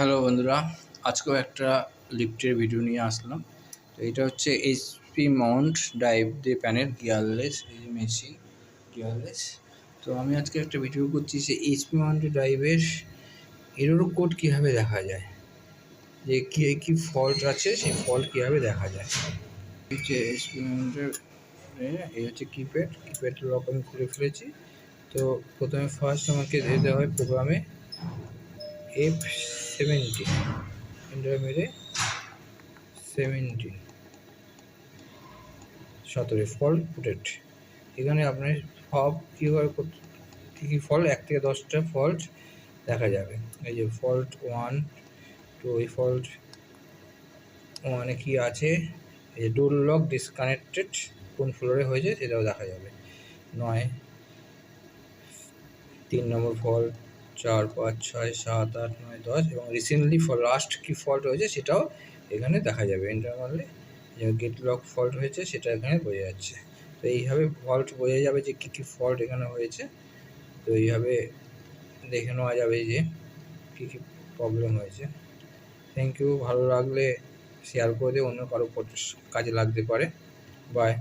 Hello বন্ধুরা, আজকেও একটা লিফটের ভিডিও নিয়ে আসলাম। তো এটা হচ্ছে এইচপি মাউন্ট ড্রাইভ দিয়ে প্যানেল গিয়ারলেস, এই যে মেশিন গিয়ারলেস। তো আমি আজকে একটা ভিডিও করছি যে এইচপি মাউন্ট ড্রাইভের এরর কোড কীভাবে দেখা যায়, যে কী ফল্ট আছে সেই ফল্ট কীভাবে দেখা যায়। হচ্ছে এইচপি মাউন্টের এই হচ্ছে কিপ্যাড লক আমি খুলে ফেলেছি। তো প্রথমে ফার্স্ট আমাকে যেতে হয় প্রোগ্রামে F17 এন্টার মেরে 17 ফল্ট পুটেড। এখানে আপনার সব কীভাবে কী কী ফল্ট 1 থেকে 10টা ফল্ট দেখা যাবে। এই যে ফল্ট 1, তো এই ফল্ট 1-এ কী আছে, এই যে ডোর লক ডিসকানেক্টেড কোন ফ্লোরে হয়েছে সেটাও দেখা যাবে। 9, 3 নম্বর ফল্ট, 4, 5, 6, 7, 8, 9, 10 এবং রিসেন্টলি লাস্ট কী ফল্ট হয়েছে সেটাও এখানে দেখা যাবে। এন্টার মারলে যে গেট লক ফল্ট হয়েছে সেটা এখানে বোঝা যাচ্ছে। তো এইভাবে ফল্ট বোঝা যাবে যে কী কী ফল্ট এখানে হয়েছে। তো এইভাবে দেখে নেওয়া যাবে যে কী কী প্রবলেম হয়েছে। Thank you. ভালো লাগলে শেয়ার করে দিয়ে অন্য কারো কাজে লাগতে পারে। বাই।